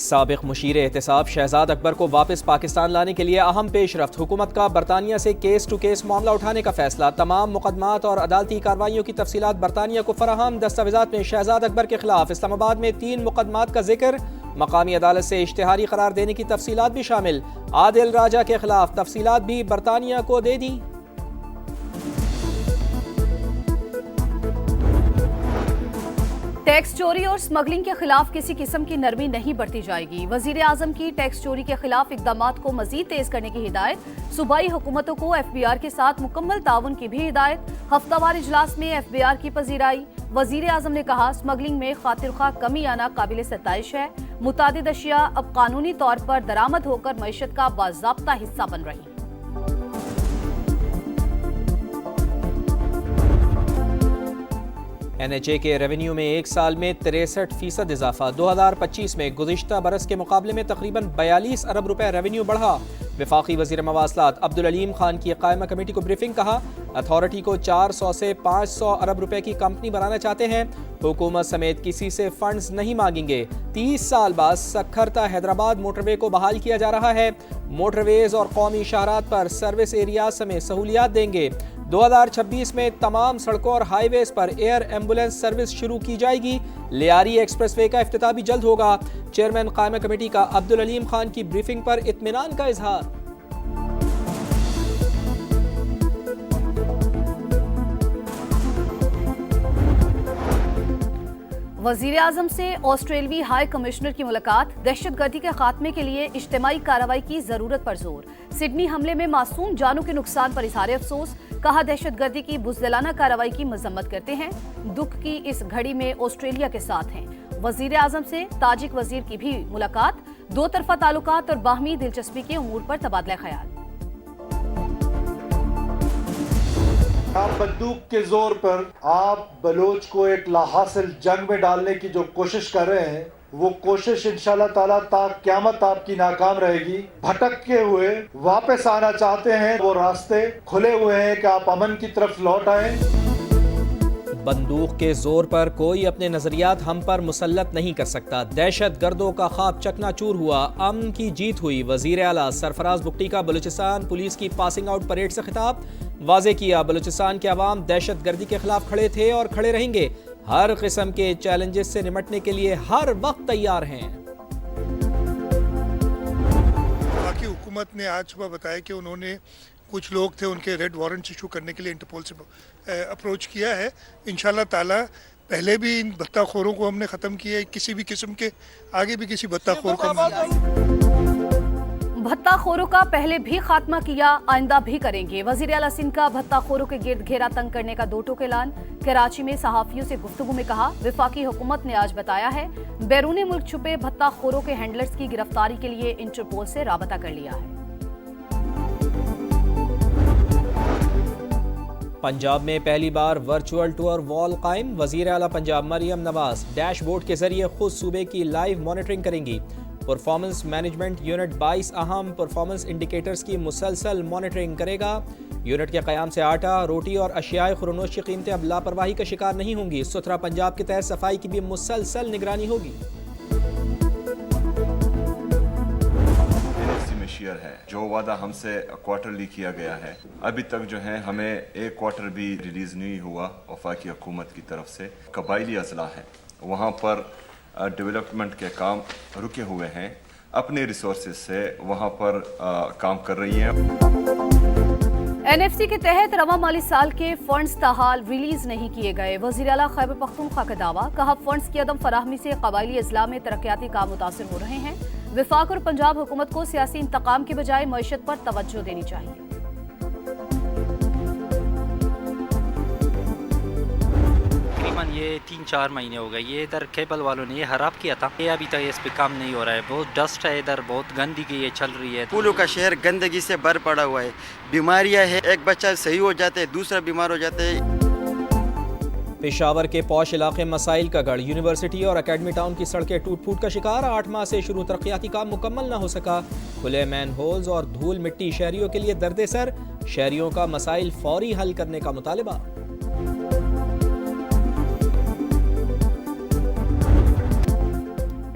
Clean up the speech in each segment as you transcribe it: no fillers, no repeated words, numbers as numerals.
سابق مشیر احتساب شہزاد اکبر کو واپس پاکستان لانے کے لیے اہم پیش رفت، حکومت کا برطانیہ سے کیس ٹو کیس معاملہ اٹھانے کا فیصلہ، تمام مقدمات اور عدالتی کارروائیوں کی تفصیلات برطانیہ کو فراہم، دستاویزات میں شہزاد اکبر کے خلاف اسلام آباد میں 3 مقدمات کا ذکر، مقامی عدالت سے اشتہاری قرار دینے کی تفصیلات بھی شامل، عادل راجہ کے خلاف تفصیلات بھی برطانیہ کو دے دیں۔ ٹیکس چوری اور سمگلنگ کے خلاف کسی قسم کی نرمی نہیں برتی جائے گی، وزیر اعظم کی ٹیکس چوری کے خلاف اقدامات کو مزید تیز کرنے کی ہدایت، صوبائی حکومتوں کو ایف بی آر کے ساتھ مکمل تعاون کی بھی ہدایت، ہفتہ وار اجلاس میں ایف بی آر کی پذیرائی، وزیر اعظم نے کہا سمگلنگ میں خاطر خواہ کمی آنا قابل ستائش ہے، متعدد اشیاء اب قانونی طور پر درآمد ہو کر معیشت کا باضابطہ حصہ بن رہی ہیں۔ این ایچ اے کے ریونیو میں ایک سال میں 63% اضافہ، 2025 میں گزشتہ برس کے مقابلے میں تقریباً 42 ارب روپے ریونیو بڑھا، وفاقی وزیر مواصلات عبدالعلیم خان کی قائمہ کمیٹی کو بریفنگ، کہا اتھارٹی کو 400 سے 500 ارب روپے کی کمپنی بنانا چاہتے ہیں، حکومت سمیت کسی سے فنڈز نہیں مانگیں گے، 30 سال بعد سکھرتا حیدرآباد موٹر وے کو بحال کیا جا رہا ہے، موٹر ویز اور قومی شاہراہات پر سروس ایریاز سمیت سہولیات دیں گے، 2026 میں تمام سڑکوں اور ہائی ویز پر ایئر ایمبولینس سروس شروع کی جائے گی، لیاری ایکسپریس وے کا افتتاح بھی جلد ہوگا، چیئرمین قائمہ کمیٹی کا عبدالعلیم خان کی بریفنگ پر اطمینان کا اظہار۔ وزیر اعظم سے آسٹریلوی ہائی کمشنر کی ملاقات، دہشت گردی کے خاتمے کے لیے اجتماعی کارروائی کی ضرورت پر زور، سڈنی حملے میں معصوم جانوں کے نقصان پر اظہار افسوس، کہا دہشت گردی کی بزدلانہ کارروائی کی مذمت کرتے ہیں، دکھ کی اس گھڑی میں آسٹریلیا کے ساتھ ہیں، وزیر اعظم سے تاجک وزیر کی بھی ملاقات، دو طرفہ تعلقات اور باہمی دلچسپی کے امور پر تبادلہ خیال۔ آپ بندوق کے زور پر آپ بلوچ کو ایک لاحاصل جنگ میں ڈالنے کی جو کوشش کر رہے ہیں، وہ کوشش انشاءاللہ تعالیٰ تا قیامت آپ کی ناکام رہے گی۔ بھٹکے ہوئے واپس آنا چاہتے ہیں، وہ راستے کھلے ہوئے ہیں کہ آپ امن کی طرف لوٹ آئیں۔ بندوق کے زور پر کوئی اپنے نظریات ہم پر مسلط نہیں کر سکتا، دہشت گردوں کا خواب چکنا چور ہوا، امن کی جیت ہوئی، وزیر اعلیٰ سرفراز بگٹی کا بلوچستان پولیس کی پاسنگ آؤٹ پریڈ سے خطاب، واضح کیا بلوچستان کے عوام دہشت گردی کے خلاف کھڑے تھے اور کھڑے رہیں گے، ہر قسم کے چیلنجز سے نمٹنے کے لیے ہر وقت تیار ہیں۔ باقی حکومت نے آج صبح بتایا کہ انہوں نے کچھ لوگ تھے ان کے ریڈ وارنٹ ایشو کرنے کے لیے انٹرپول سے اپروچ کیا ہے، انشاءاللہ تعالی پہلے بھی ان بھتہ خوروں کو ہم نے ختم کیا ہے، کسی بھی قسم کے آگے بھی کسی بھتہ خور کو بھتہ خوروں کا پہلے بھی خاتمہ کیا، آئندہ بھی کریں گے، وزیر اعلیٰ سندھ کا بھتہ خوروں کے گرد گھیرا تنگ کرنے کا 2 ٹوک اعلان، کراچی میں صحافیوں سے گفتگو میں کہا وفاقی حکومت نے آج بتایا ہے بیرون ملک چھپے بھتہ خوروں کے ہینڈلرز کی گرفتاری کے لیے انٹرپول سے رابطہ کر لیا ہے۔ پنجاب میں پہلی بار ورچوئل ٹور وال قائم، وزیر اعلیٰ پنجاب مریم نواز ڈیش بورڈ کے ذریعے خود صوبے کی لائیو مانیٹرنگ کریں گی، پرفارمنس مینجمنٹ یونٹ 22 اہم پرفارمنس انڈیکیٹرز کی مسلسل مانیٹرنگ کرے گا، یونٹ کے قیام سے آٹا، روٹی اور اشیاء خورنوش کی قیمتیں اب لاپرواہی کا شکار نہیں ہوں گی، ستھرا پنجاب کے تحت صفائی کی بھی مسلسل نگرانی ہوگی۔ شیئر ہے جو وعدہ ہم سے کوارٹرلی کیا گیا ہے، ابھی تک جو ہے ہمیں ایک کوارٹر بھی ریلیز نہیں ہوا وفاقی حکومت کی طرف سے۔ قبائلی اضلاع ہے وہاں پر ڈیولپمنٹ کے کام رکے ہوئے ہیں، اپنے ریسورسز سے وہاں پر کام کر رہی ہیں۔ این ایف سی کے تحت رواں مالی سال کے فنڈز تاحال ریلیز نہیں کیے گئے، وزیر اعلیٰ خیبر پختونخوا کا دعویٰ، کہا فنڈز کی عدم فراہمی سے قبائلی اضلاع میں ترقیاتی کام متاثر ہو رہے ہیں، وفاق اور پنجاب حکومت کو سیاسی انتقام کے بجائے معیشت پر توجہ دینی چاہیے۔ تقریباً یہ 3-4 مہینے ہو گئے، یہ ادھر کیبل والوں نے یہ خراب کیا تھا، یہ ابھی تک اس پہ کام نہیں ہو رہا ہے، بہت ڈسٹ ہے ادھر، بہت گندگی یہ چل رہی ہے، پھولوں کا شہر گندگی سے بھر پڑا ہوا ہے، بیماریاں ہیں، ایک بچہ صحیح ہو جاتا ہے دوسرا بیمار ہو جاتا ہے۔ پشاور کے پوش علاقے مسائل کا گڑھ، یونیورسٹی اور اکیڈمی ٹاؤن کی سڑکیں ٹوٹ پھوٹ کا شکار، 8 ماہ سے شروع ترقیاتی کام مکمل نہ ہو سکا، کھلے مین ہولز اور دھول مٹی شہریوں کے لیے درد سر، شہریوں کا مسائل فوری حل کرنے کا مطالبہ۔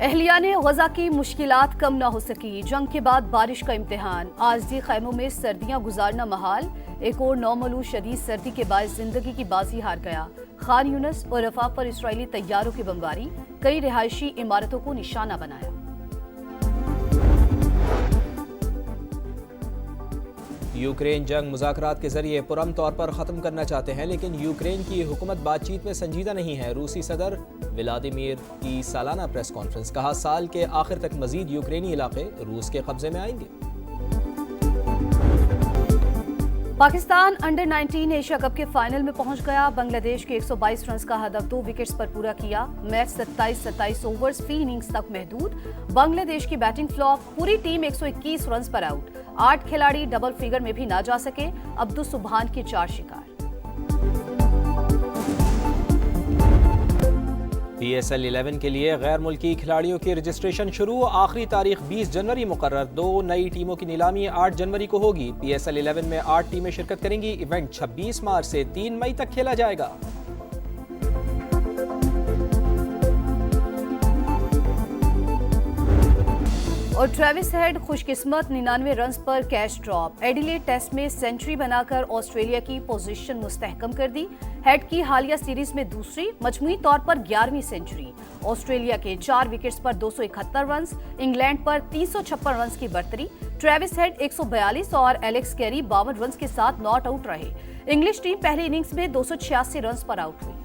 اہلیہ نے غزہ کی مشکلات کم نہ ہو سکی، جنگ کے بعد بارش کا امتحان، عارضی خیموں میں سردیاں گزارنا محال، ایک اور نومولود شدید سردی کے باعث زندگی کی بازی ہار گیا، خان یونس اور رفح پر اسرائیلی طیاروں کی بمباری، کئی رہائشی عمارتوں کو نشانہ بنایا۔ یوکرین جنگ مذاکرات کے ذریعے پرامن طور پر ختم کرنا چاہتے ہیں، لیکن یوکرین کی حکومت بات چیت میں سنجیدہ نہیں ہے۔ روسی صدر ولادیمیر کی سالانہ پریس کانفرنس، کہا سال کے آخر تک مزید یوکرینی علاقے روس کے قبضے میں آئیں گے۔ پاکستان انڈر 19 ایشیا کپ کے فائنل میں پہنچ گیا، بنگلہ دیش کے 122 رنز کا ہدف 2 وکٹس پر پورا کیا، میچ 27 اوورز فی اننگز تک محدود، بنگلہ دیش کی بیٹنگ فلاپ، پوری ٹیم 121 رنز پر آؤٹ، 8 کھلاڑی ڈبل فگر میں بھی نہ جا سکے، عبدالسبحان کے 4 شکار۔ پی ایس ایل 11 کے لیے غیر ملکی کھلاڑیوں کی رجسٹریشن شروع، آخری تاریخ 20 جنوری مقرر، 2 نئی ٹیموں کی نیلامی 8 جنوری کو ہوگی۔ پی ایس ایل 11 میں 8 ٹیمیں شرکت کریں گی، ایونٹ 26 مارچ سے 3 مئی تک کھیلا جائے گا۔ اور ٹریوس ہیڈ خوش قسمت، 99 رنز پر کیچ ڈراپ، ایڈیلیڈ ٹیسٹ میں سینچری بنا کر آسٹریلیا کی پوزیشن مستحکم کر دی، ہیڈ کی حالیہ سیریز میں دوسری، مجموعی طور پر 11ویں سینچری، آسٹریلیا کے 4 وکٹس پر 271 رنز، انگلینڈ پر 356 رنز کی برتری، ٹریوس ہیڈ 142 اور ایلیکس کیری 52 رنز کے ساتھ ناٹ آؤٹ رہے۔ انگلش ٹیم پہلی اننگز میں 286 رنز پر آؤٹ ہوئی۔